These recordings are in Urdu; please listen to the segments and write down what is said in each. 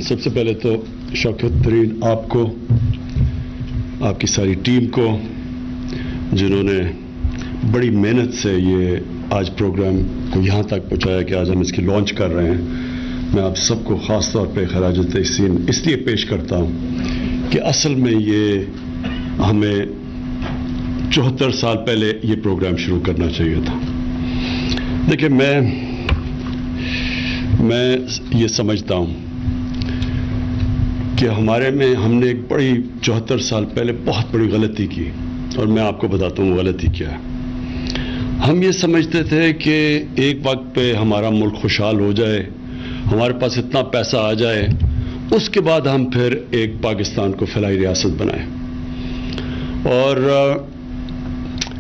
سب سے پہلے تو شوکت ترین آپ کو، آپ کی ساری ٹیم کو، جنہوں نے بڑی محنت سے یہ آج پروگرام کو یہاں تک پہنچایا کہ آج ہم اس کی لانچ کر رہے ہیں. میں آپ سب کو خاص طور پہ خراج تحسین اس لیے پیش کرتا ہوں کہ اصل میں یہ ہمیں 74 سال پہلے یہ پروگرام شروع کرنا چاہیے تھا. دیکھیں، میں یہ سمجھتا ہوں کہ ہم نے ایک بڑی 74 سال پہلے بہت بڑی غلطی کی، اور میں آپ کو بتاتا ہوں وہ غلطی کیا ہے. ہم یہ سمجھتے تھے کہ ایک وقت پہ ہمارا ملک خوشحال ہو جائے، ہمارے پاس اتنا پیسہ آ جائے، اس کے بعد ہم پھر ایک پاکستان کو فلاحی ریاست بنائیں. اور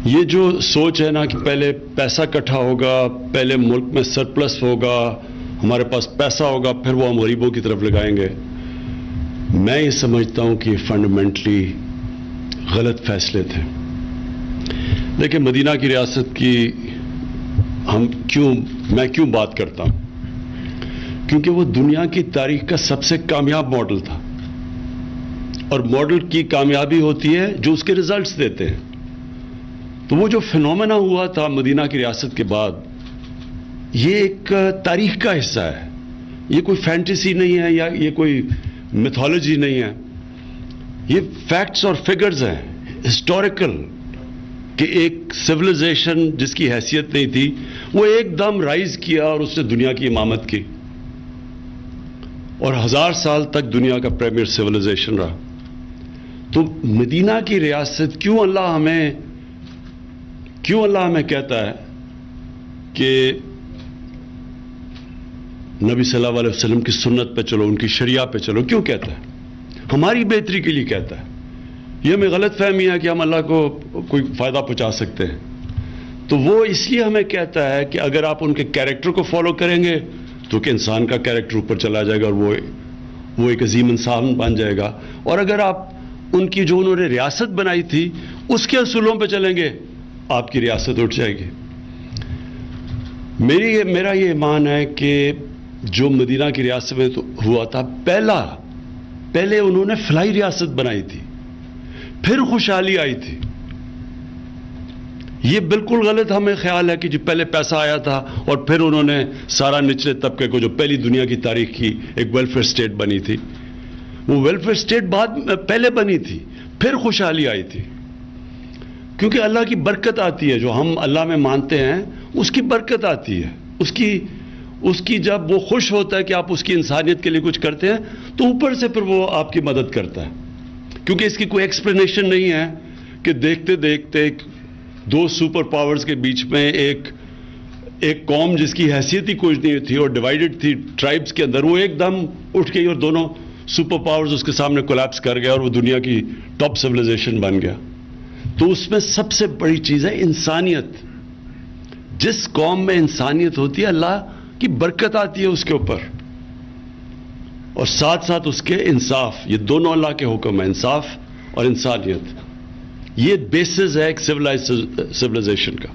یہ جو سوچ ہے نا کہ پہلے پیسہ اکٹھا ہوگا، پہلے ملک میں سرپلس ہوگا، ہمارے پاس پیسہ ہوگا، پھر وہ ہم غریبوں کی طرف لگائیں گے، میں یہ سمجھتا ہوں کہ یہ فنڈامنٹلی غلط فیصلے تھے. دیکھیں، مدینہ کی ریاست کی میں کیوں بات کرتا ہوں؟ کیونکہ وہ دنیا کی تاریخ کا سب سے کامیاب ماڈل تھا، اور ماڈل کی کامیابی ہوتی ہے جو اس کے ریزلٹس دیتے ہیں. تو وہ جو فینومینا ہوا تھا مدینہ کی ریاست کے بعد، یہ ایک تاریخ کا حصہ ہے. یہ کوئی فینٹیسی نہیں ہے یا یہ کوئی میتھولوجی نہیں ہے، یہ فیکٹس اور فگرز ہیں ہسٹوریکل، کہ ایک سویلائزیشن جس کی حیثیت نہیں تھی وہ ایک دم رائز کیا اور اس نے دنیا کی امامت کی، اور 1000 سال تک دنیا کا پریمیئر سویلائزیشن رہا. تو مدینہ کی ریاست کیوں اللہ ہمیں کہتا ہے کہ نبی صلی اللہ علیہ وسلم کی سنت پہ چلو، ان کی شریعہ پہ چلو؟ کیوں کہتا ہے؟ ہماری بہتری کے لیے کہتا ہے. یہ ہمیں غلط فہمی ہے کہ ہم اللہ کو کوئی فائدہ پہنچا سکتے ہیں. تو وہ اس لیے ہمیں کہتا ہے کہ اگر آپ ان کے کیریکٹر کو فالو کریں گے تو کہ انسان کا کیریکٹر اوپر چلا جائے گا اور وہ ایک عظیم انسان بن جائے گا. اور اگر آپ ان کی جو انہوں نے ریاست بنائی تھی اس کے اصولوں پہ چلیں گے، آپ کی ریاست اٹھ جائے گی. میرا یہ ایمان ہے کہ جو مدینہ کی ریاست میں تو ہوا تھا، پہلے انہوں نے فلاحی ریاست بنائی تھی، پھر خوشحالی آئی تھی. یہ بالکل غلط ہمیں خیال ہے کہ جو پہلے پیسہ آیا تھا اور پھر انہوں نے سارا نچلے طبقے کو، جو پہلی دنیا کی تاریخ کی ایک ویلفیئر اسٹیٹ بنی تھی، وہ ویلفیئر اسٹیٹ پہلے بنی تھی، پھر خوشحالی آئی تھی. کیونکہ اللہ کی برکت آتی ہے، جو ہم اللہ میں مانتے ہیں اس کی برکت آتی ہے. اس کی جب وہ خوش ہوتا ہے کہ آپ اس کی انسانیت کے لیے کچھ کرتے ہیں تو اوپر سے پھر وہ آپ کی مدد کرتا ہے. کیونکہ اس کی کوئی ایکسپلینیشن نہیں ہے کہ دیکھتے دیکھتے دو سپر پاورز کے بیچ میں ایک قوم جس کی حیثیت ہی کچھ نہیں تھی اور ڈیوائیڈڈ تھی ٹرائبز کے اندر، وہ ایک دم اٹھ گئی اور دونوں سپر پاورز اس کے سامنے کولیپس کر گیا اور وہ دنیا کی ٹاپ سویلائزیشن بن گیا. تو اس میں سب سے بڑی چیز ہے انسانیت. جس قوم میں انسانیت ہوتی ہے اللہ کی برکت آتی ہے اس کے اوپر، اور ساتھ ساتھ اس کے انصاف. یہ دونوں اللہ کے حکم ہیں، انصاف اور انسانیت. یہ بیسز ہے ایک سویلائزیشن کا.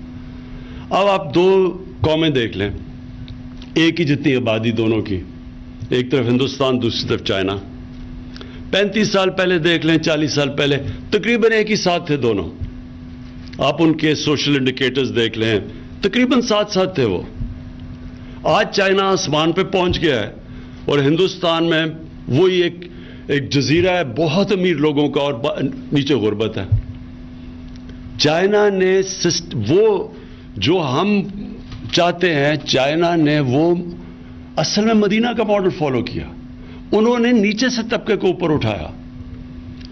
اب آپ دو قومیں دیکھ لیں، ایک ہی جتنی آبادی دونوں کی، ایک طرف ہندوستان، دوسری طرف چائنا. 35 سال پہلے دیکھ لیں، 40 سال پہلے تقریباً ایک ہی ساتھ تھے دونوں. آپ ان کے سوشل انڈیکیٹرز دیکھ لیں، تقریباً ساتھ تھے وہ. آج چائنا آسمان پہ پہنچ گیا ہے اور ہندوستان میں وہی ایک جزیرہ ہے بہت امیر لوگوں کا اور نیچے غربت ہے. چائنا نے وہ جو ہم چاہتے ہیں، چائنا نے وہ اصل میں مدینہ کا ماڈل فالو کیا. انہوں نے نیچے سے طبقے کو اوپر اٹھایا،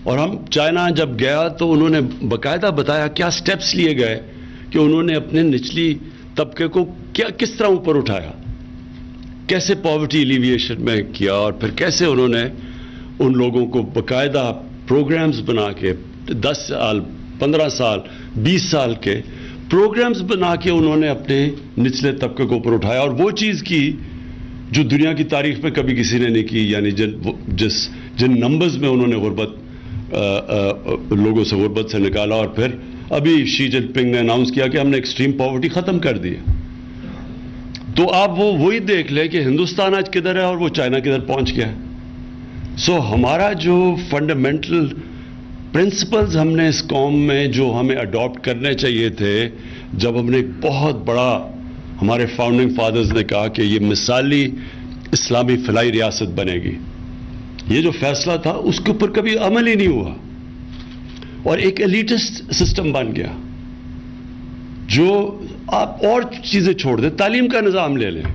اور چائنا جب گیا تو انہوں نے باقاعدہ بتایا کیا سٹیپس لیے گئے کہ انہوں نے اپنے نچلی طبقے کو کس طرح اوپر اٹھایا، کیسے پاورٹی ایلیویشن میں کیا، اور پھر کیسے انہوں نے ان لوگوں کو باقاعدہ پروگرامز بنا کے 10 سال 15 سال 20 سال کے پروگرامز بنا کے انہوں نے اپنے نچلے طبقے کو اوپر اٹھایا. اور وہ چیز کی جو دنیا کی تاریخ میں کبھی کسی نے نہیں کی. یعنی جن نمبرز میں انہوں نے لوگوں سے غربت سے نکالا، اور پھر ابھی شی جن پنگ نے اناؤنس کیا کہ ہم نے ایکسٹریم پاورٹی ختم کر دی ہے. تو آپ وہی دیکھ لیں کہ ہندوستان آج کدھر ہے اور وہ چائنا کدھر پہنچ گیا ہے. سو ہمارا جو فنڈامنٹل پرنسپلز ہم نے اس قوم میں جو ہمیں اڈاپٹ کرنے چاہیے تھے، جب ہم نے ایک بہت بڑا، ہمارے فاؤنڈنگ فادرز نے کہا کہ یہ مثالی اسلامی فلاحی ریاست بنے گی، یہ جو فیصلہ تھا اس کے اوپر کبھی عمل ہی نہیں ہوا اور ایک ایلیٹسٹ سسٹم بن گیا. جو آپ اور چیزیں چھوڑ دیں، تعلیم کا نظام لے لیں.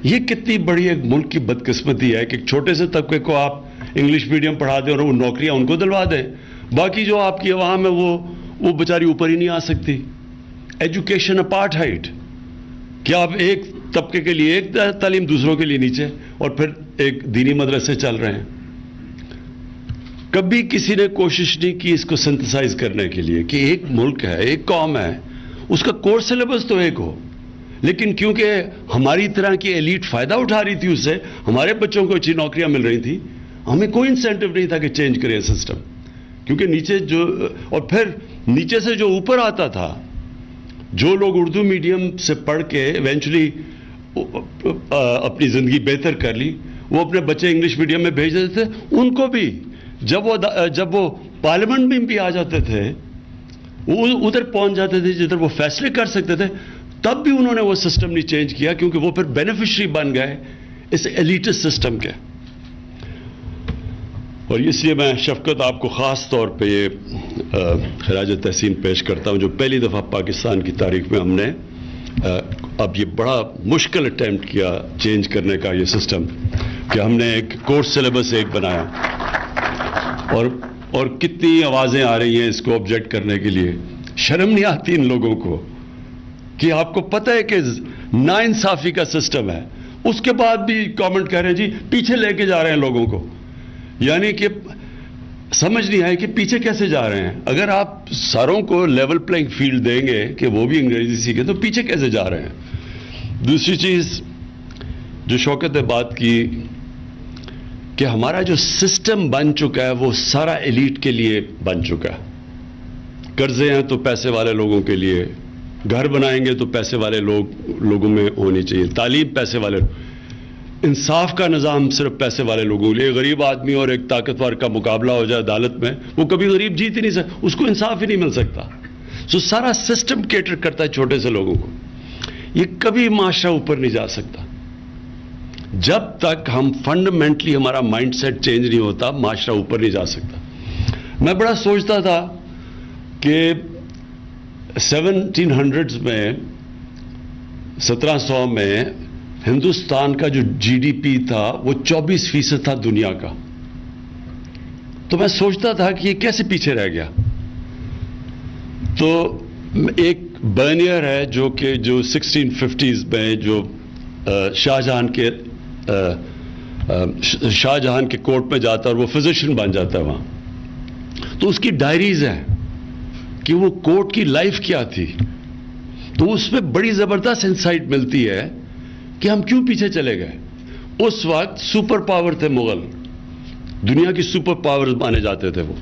یہ کتنی بڑی ایک ملک کی بدقسمتی ہے کہ ایک چھوٹے سے طبقے کو آپ انگلش میڈیم پڑھا دیں اور وہ نوکریاں ان کو دلوا دیں، باقی جو آپ کی عوام ہے وہ بیچاری اوپر ہی نہیں آ سکتی. ایجوکیشن اپارٹھائڈ، کیا آپ ایک طبقے کے لیے ایک تعلیم، دوسروں کے لیے نیچے، اور پھر ایک دینی مدرسے چل رہے ہیں. کبھی کسی نے کوشش نہیں کی اس کو سنتھسائز کرنے کے لیے کہ ایک ملک ہے، ایک قوم ہے، اس کا کورس سلیبس تو ایک ہو، لیکن کیونکہ ہماری طرح کی ایلیٹ فائدہ اٹھا رہی تھی اس سے، ہمارے بچوں کو اچھی نوکریاں مل رہی تھیں، ہمیں کوئی انسینٹو نہیں تھا کہ چینج کریں سسٹم. کیونکہ نیچے جو، اور پھر نیچے سے جو اوپر آتا تھا، جو لوگ اردو میڈیم سے پڑھ کے ایونچولی اپنی زندگی بہتر کر لی، وہ اپنے بچے انگلش میڈیم میں بھیج دیتے تھے. ان کو بھی جب وہ پارلیمنٹ میں بھی آ جاتے تھے، وہ ادھر پہنچ جاتے تھے جدھر وہ فیصلے کر سکتے تھے، تب بھی انہوں نے وہ سسٹم نہیں چینج کیا، کیونکہ وہ پھر بینیفیشری بن گئے اس ایلیٹسٹ سسٹم کے. اور اس لیے میں شفقت آپ کو خاص طور پہ یہ خراج تحسین پیش کرتا ہوں، جو پہلی دفعہ پاکستان کی تاریخ میں ہم نے اب یہ بڑا مشکل اٹیمپٹ کیا چینج کرنے کا یہ سسٹم، کہ ہم نے ایک کورس سلیبس ایک بنایا. اور کتنی آوازیں آ رہی ہیں اس کو آبجیکٹ کرنے کے لیے. شرم نہیں آتی ان لوگوں کو کہ آپ کو پتہ ہے کہ ناانصافی کا سسٹم ہے، اس کے بعد بھی کامنٹ کر رہے ہیں جی پیچھے لے کے جا رہے ہیں لوگوں کو. یعنی کہ سمجھ نہیں آئے کہ پیچھے کیسے جا رہے ہیں. اگر آپ ساروں کو لیول پلینگ فیلڈ دیں گے کہ وہ بھی انگریزی سیکھیں تو پیچھے کیسے جا رہے ہیں. دوسری چیز جو شوکت نے بات کی کہ ہمارا جو سسٹم بن چکا ہے وہ سارا ایلیٹ کے لیے بن چکا ہے. قرضے ہیں تو پیسے والے لوگوں کے لیے، گھر بنائیں گے تو پیسے والے لوگوں میں ہونی چاہیے، تعلیم پیسے والے، انصاف کا نظام صرف پیسے والے لوگوں کے لیے. غریب آدمی اور ایک طاقتور کا مقابلہ ہو جائے عدالت میں، وہ کبھی غریب جیت ہی نہیں سکتا، اس کو انصاف ہی نہیں مل سکتا. سو سارا سسٹم کیٹر کرتا ہے چھوٹے سے لوگوں کو. یہ کبھی معاشرہ اوپر نہیں جا سکتا جب تک ہم فنڈامنٹلی ہمارا مائنڈ سیٹ چینج نہیں ہوتا. معاشرہ اوپر نہیں جا سکتا. میں بڑا سوچتا تھا کہ 1700s میں 1700 میں ہندوستان کا جو جی ڈی پی تھا وہ 24% تھا دنیا کا. تو میں سوچتا تھا کہ یہ کیسے پیچھے رہ گیا. تو ایک برنیئر ہے جو 1650s میں جو شاہ جہان کے کورٹ میں جاتا ہے اور وہ فزیشین بن جاتا ہے وہاں. تو اس کی ڈائریز ہیں کہ وہ کورٹ کی لائف کیا تھی. تو اس میں بڑی زبردست انسائٹ ملتی ہے کہ ہم کیوں پیچھے چلے گئے. اس وقت سپر پاور تھے مغل، دنیا کی سپر پاور مانے جاتے تھے وہ.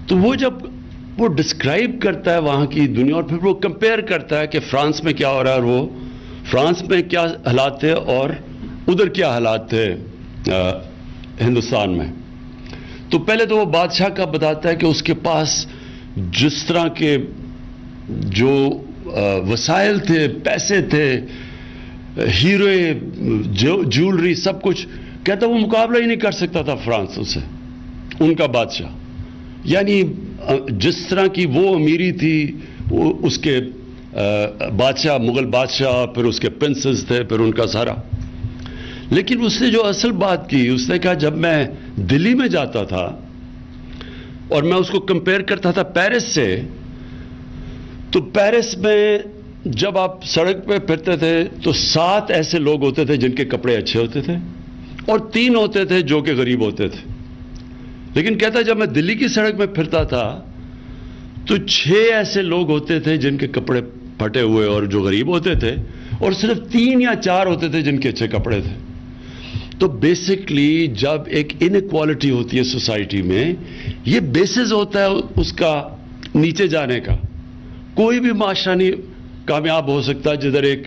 تو وہ جب وہ ڈسکرائب کرتا ہے وہاں کی دنیا اور پھر وہ کمپیئر کرتا ہے کہ فرانس میں کیا ہو رہا ہے اور وہ فرانس میں کیا حالات تھے اور ادھر کیا حالات تھے ہندوستان میں. تو پہلے تو وہ بادشاہ کا بتاتا ہے کہ اس کے پاس جس طرح کے جو وسائل تھے، پیسے تھے، ہیرے، جیولری، سب کچھ، کہتا وہ مقابلہ ہی نہیں کر سکتا تھا فرانس سے، ان کا بادشاہ. یعنی جس طرح کی وہ امیری تھی اس کے بادشاہ، مغل بادشاہ، پھر اس کے پرنسز تھے، پھر ان کا سارا. لیکن اس نے جو اصل بات کی، اس نے کہا جب میں دلی میں جاتا تھا اور میں اس کو کمپیئر کرتا تھا پیرس سے، تو پیرس میں جب آپ سڑک پہ پھرتے تھے تو 7 ایسے لوگ ہوتے تھے جن کے کپڑے اچھے ہوتے تھے اور 3 ہوتے تھے جو کہ غریب ہوتے تھے. لیکن کہتا جب میں دلی کی سڑک میں پھرتا تھا تو 6 ایسے لوگ ہوتے تھے جن کے کپڑے پھٹے ہوئے اور جو غریب ہوتے تھے، اور صرف 3 یا 4 ہوتے تھے جن کے اچھے کپڑے تھے. تو بیسکلی جب ایک انیکوالٹی ہوتی ہے سوسائٹی میں، یہ بیسز ہوتا ہے اس کا نیچے جانے کا. کوئی بھی معاشرہ نہیں کامیاب ہو سکتا جدھر ایک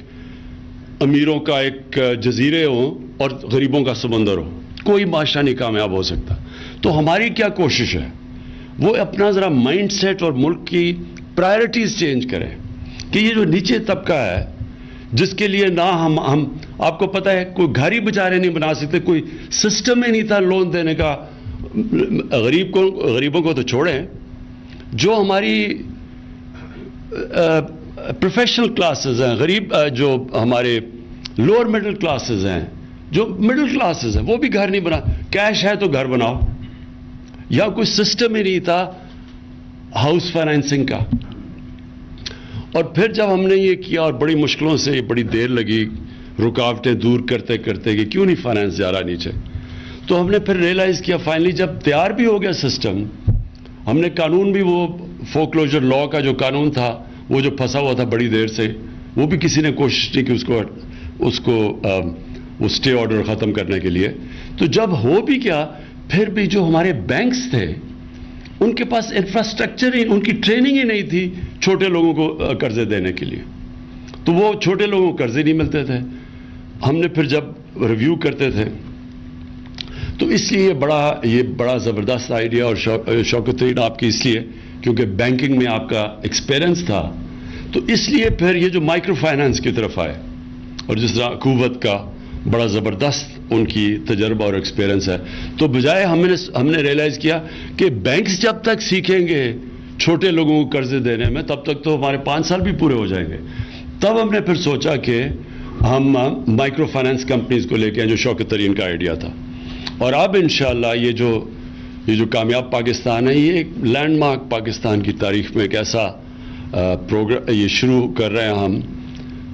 امیروں کا ایک جزیرے ہوں اور غریبوں کا سمندر ہو. کوئی معاشرہ نہیں کامیاب ہو سکتا. تو ہماری کیا کوشش ہے, وہ اپنا ذرا مائنڈ سیٹ اور ملک کی پرائرٹیز چینج کریں کہ یہ جو نیچے طبقہ ہے جس کے لیے نہ ہم آپ کو پتہ ہے کوئی گھر ہی بیچارے نہیں بنا سکتے, کوئی سسٹم ہی نہیں تھا لون دینے کا. غریبوں کو تو چھوڑیں, جو ہماری پروفیشنل کلاسز ہیں, غریب جو ہمارے لوور مڈل کلاسز ہیں, جو مڈل کلاسز ہیں, وہ بھی گھر نہیں بنا. کیش ہے تو گھر بناؤ, یا کوئی سسٹم ہی نہیں تھا ہاؤس فائنینسنگ کا. اور پھر جب ہم نے یہ کیا اور بڑی مشکلوں سے بڑی دیر لگی رکاوٹیں دور کرتے کرتے کہ کیوں نہیں فائنینس جا رہا نیچے, تو ہم نے پھر ریئلائز کیا فائنلی جب تیار بھی ہو گیا سسٹم, ہم نے قانون بھی وہ فورکلوجر لا کا جو قانون تھا وہ جو پھنسا ہوا تھا بڑی دیر سے, وہ بھی کسی نے کوشش کی کہ اس کو وہ اسٹے آرڈر ختم کرنے کے لیے. تو جب ہو بھی کیا, پھر بھی جو ہمارے بینکس تھے ان کے پاس انفراسٹرکچر ہی, ان کی ٹریننگ ہی نہیں تھی چھوٹے لوگوں کو قرضے دینے کے لیے, تو وہ چھوٹے لوگوں کو قرضے نہیں ملتے تھے. ہم نے پھر جب ریویو کرتے تھے تو اس لیے یہ بڑا زبردست آئیڈیا, اور شوکت ترین آپ کی اس لیے کیونکہ بینکنگ میں آپ کا ایکسپیرنس تھا, تو اس لیے پھر یہ جو مائکرو فائنانس کی طرف آئے, اور جس طرح قوت کا بڑا زبردست ان کی تجربہ اور ایکسپیرنس ہے. تو بجائے ہم نے ریئلائز کیا کہ بینکس جب تک سیکھیں گے چھوٹے لوگوں کو قرضے دینے میں, تب تک تو ہمارے 5 سال بھی پورے ہو جائیں گے. تب ہم نے پھر سوچا کہ ہم مائکرو فائنانس کمپنیز کو لے کے آئیں, جو شوکت ترین کا آئیڈیا تھا. اور اب انشاءاللہ یہ جو کامیاب پاکستان ہے, یہ ایک لینڈ مارک پاکستان کی تاریخ میں ایک ایسا پروگرام یہ شروع کر رہے ہیں ہم,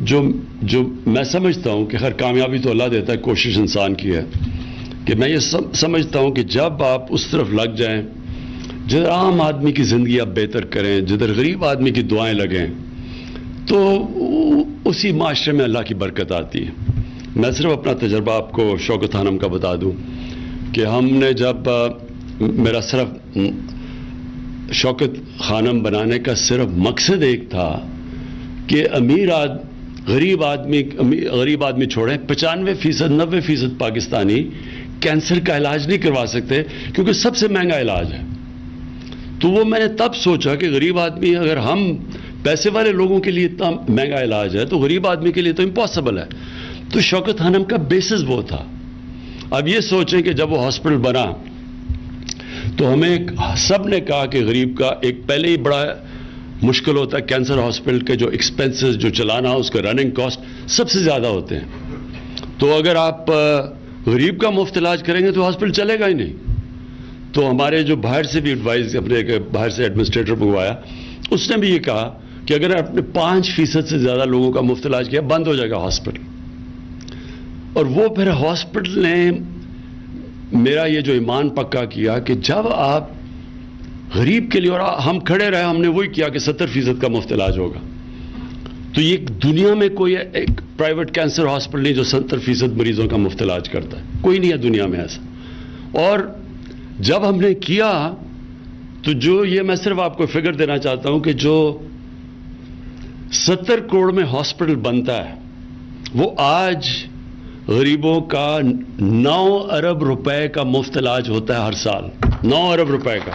جو میں سمجھتا ہوں کہ ہر کامیابی تو اللہ دیتا ہے, کوشش انسان کی ہے. کہ میں یہ سمجھتا ہوں کہ جب آپ اس طرف لگ جائیں جدھر عام آدمی کی زندگی آپ بہتر کریں, جدھر غریب آدمی کی دعائیں لگیں, تو اسی معاشرے میں اللہ کی برکت آتی ہے. میں صرف اپنا تجربہ آپ کو شوکت خانم کا بتا دوں کہ ہم نے جب میرا صرف شوکت خانم بنانے کا صرف مقصد ایک تھا کہ غریب آدمی چھوڑیں, 95% 90% پاکستانی کینسر کا علاج نہیں کروا سکتے کیونکہ سب سے مہنگا علاج ہے. تو وہ میں نے تب سوچا کہ غریب آدمی, اگر ہم پیسے والے لوگوں کے لیے اتنا مہنگا علاج ہے تو غریب آدمی کے لیے تو امپاسبل ہے. تو شوکت خانم کا بیسس وہ تھا. اب یہ سوچیں کہ جب وہ ہاسپٹل بنا تو ہمیں سب نے کہا کہ غریب کا ایک پہلے ہی بڑا مشکل ہوتا ہے, کینسر ہاسپٹل کے جو ایکسپنسز جو چلانا اس کا رننگ کاسٹ سب سے زیادہ ہوتے ہیں. تو اگر آپ غریب کا مفت علاج کریں گے تو ہاسپٹل چلے گا ہی نہیں. تو ہمارے جو باہر سے بھی ایڈوائز, اپنے باہر سے ایڈمنسٹریٹر منگوایا, اس نے بھی یہ کہا کہ اگر آپ نے 5% سے زیادہ لوگوں کا مفت علاج کیا بند ہو جائے گا ہاسپٹل. اور وہ پھر ہاسپٹل نے میرا یہ جو ایمان پکا کیا کہ جب آپ غریب کے لیے, اور ہم کھڑے رہے, ہم نے وہی کیا کہ 70% کا مفت علاج ہوگا. تو یہ دنیا میں کوئی ایک پرائیویٹ کینسر ہاسپٹل نہیں جو 70% مریضوں کا مفت علاج کرتا ہے, کوئی نہیں ہے دنیا میں ایسا. اور جب ہم نے کیا تو جو یہ میں صرف آپ کو فگر دینا چاہتا ہوں کہ جو 70 کروڑ میں ہاسپٹل بنتا ہے وہ آج غریبوں کا 9 ارب روپے کا مفت علاج ہوتا ہے ہر سال. 9 ارب روپے کا.